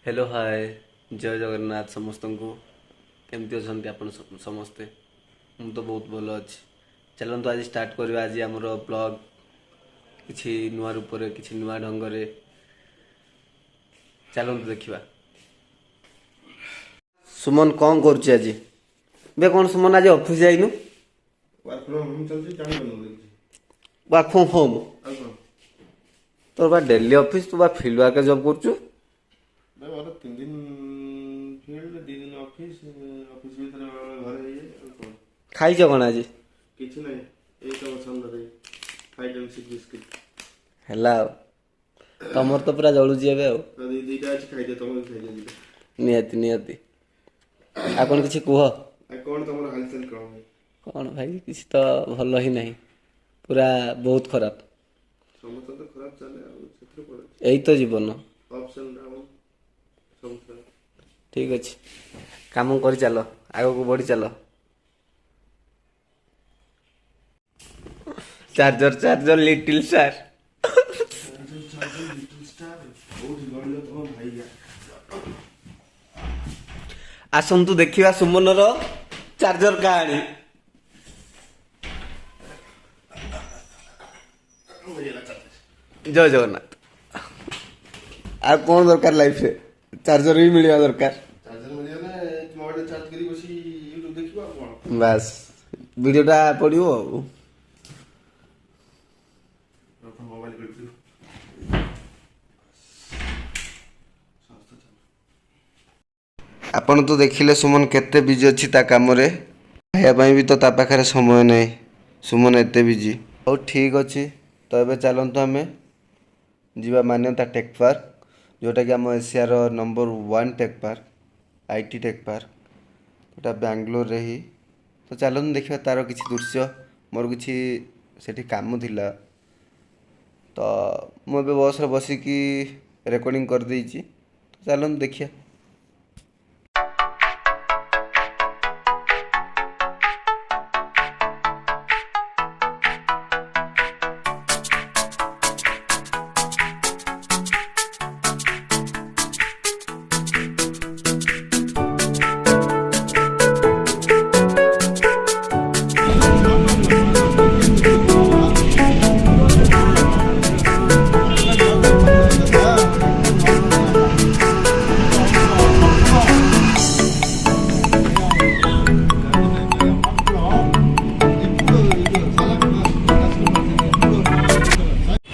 Hello hi जय जगन्नाथ समस्त को केमती अच्छा आप समस्ते मु तो बहुत भल अच्छी चलतु आज स्टार्ट करवा आज आमर ब्लॉग किसी नुआ रूप किसी नुआ ढंग से चलतु देखा सुमन कौन कर आज बे कौन सुमन आज ऑफिस जाइनु वर्क फ्रॉम होम तोर बा डेली ऑफिस तू बा फील्ड वर्क जॉब कर 3 दिन फील्ड 2 दिन ऑफिस ऑफिस भीतर घर खाई कौन आज किसी ना एक सामने हाइड एंड सीक बिस्किट है तमर तो पूरा जलुची ए दीटा आज खाई दे तुम खाई दे निहाती निहाती आ कौन किसी कह कौन तुम हालचाल कौन भाई किसी तो भल ही नहीं पूरा बहुत खराब समस्त तो खराब चले यही तो जीवन अप्स एंड डाउन ठीक अच्छे काम कर चल आग को बढ़ी चल चार्जर चार्जर लिटिल स्टार आसतु देखा सुमन चार्जर कहानी जय जगन्नाथ आ कौन दरकार लाइफ रे चार्जर भी मिलवा दरकार चार्जर मिले मोबाइल चार्ज करी बसी यूट्यूब देखिबा कोन बस वीडियोटा पड़ियो मोबाइल कर आपण तो देखिले सुमन केते बिजी अछि ता काम रे खाया ପାଇଁ भी तो ता पाखरे समय नै सुमन एते बिजी ओ ठीक अछि तो एबे चलंतु हमें जीवा मान्यता टेक पार्क जोटा कि आम एशियार number 1 tech park IT tech park जोटा बेंगलोर रे ही तो चलंतु देखिबा तार किछि दृश्य मोर किछि सेठी काम थिला तो मु एबे बस रे बसिकी रेकॉर्डिंग कर देइछि तो चलंतु देखिया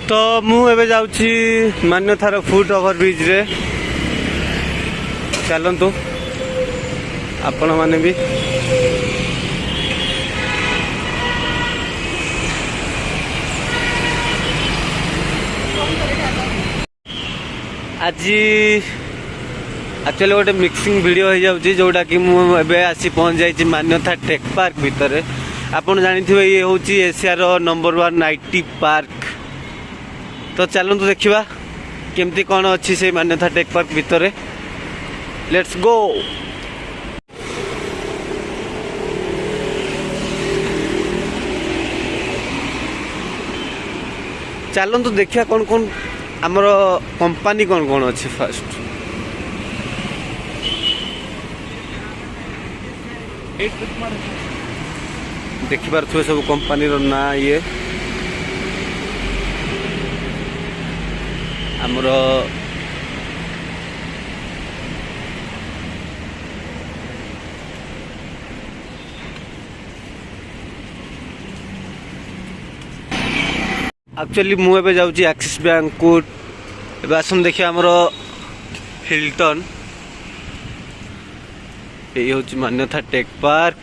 तो मु एबे जाउची मान्यथार फुट ओवर ब्रिज रे चलंतु आपण माने भी आज एक्चुअली गोटे मिक्सिंग वीडियो हो जाउची जोटा कि मु एबे आसी पहुंच जाइची मान्यथा टेक पार्क भीतर आपण जानिथिबे ये होची एशियार नंबर 1 आईटी पार्क तो चलतु देखा केमती कौन अच्छी से मान्यता टेक पार्क भीतर लेट्स गो चलतु देखा कौन कौन आमर कंपनी कौन कौन अच्छी फास्ट देखिपारे सब कंपनी ना ये आमर एक्चुअली मुझे जाऊँगी एक्सिस बैंक को आसन देखिए आमर हिल्टन ये हूँ मान्यता टेक पार्क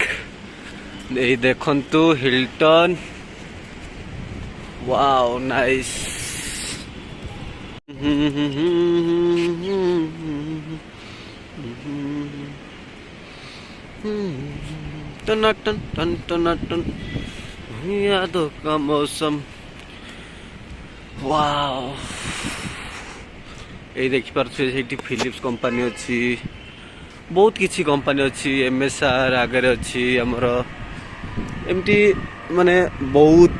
यही देखंतु हिल्टन वाओ नाइस टन टन टन टन टन यादों का मौसम वाओ ये देखिपारे फिलिप्स कंपनी अच्छी बहुत किसी कंपनी अच्छी एमएसआर आगे अच्छी आमर एमती माने बहुत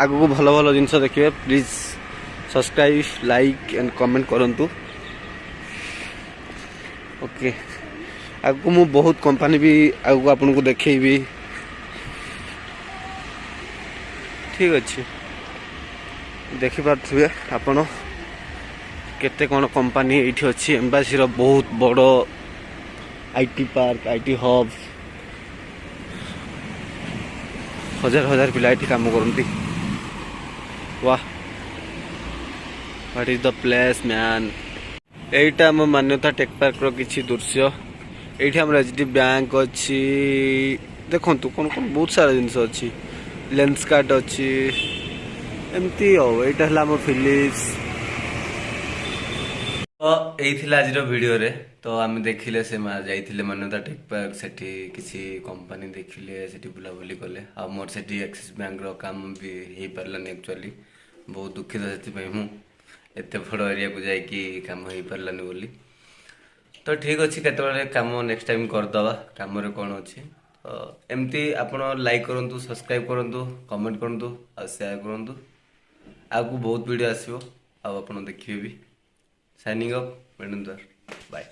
आगु को भल भल जिनस देखिए please subscribe like and comment करंतु ओके आगु मु बहुत कंपनी भी आगु आपन को देखैबी ठीक अच्छे देखिपे आपण केते कौन कंपनी ये अच्छी एम्बासी बहुत बड़ आईटी पार्क आईटी हब हजार हजार पिला ये काम करती वाह what is the place man एटा आम मान्यता टेक पार्क किसी दृश्य ये आम एचडी बैंक अच्छी देखु कौन कौन बहुत सारा जिनस अच्छी लेंस कार्ड अच्छी एमती यहाँ फिलिप्स तो यही आज वीडियो रे तो आम देखिले से जाइए मान्यता टेक पार्क सेठी किसी कंपनी देखिले सेठी बुलाबुली कले आ मोर सेठी एक्सिस बैंक रो काम भी हो पारानी एक्चुअली बहुत दुखित से हूँ एत बड़ एरिया को जाकि काम हो पारानी बोली तो ठीक अच्छे केतबेले काम नेक्स्ट टाइम करदवा काम कौन अच्छी तो एमती आपण लाइक करूँ सब्सक्राइब करूँ कमेंट करूँ और शेयर करूँ आगू बहुत वीडियो आसो आप देखिए भी साइनिंग अफ वेणुद्वार बाय।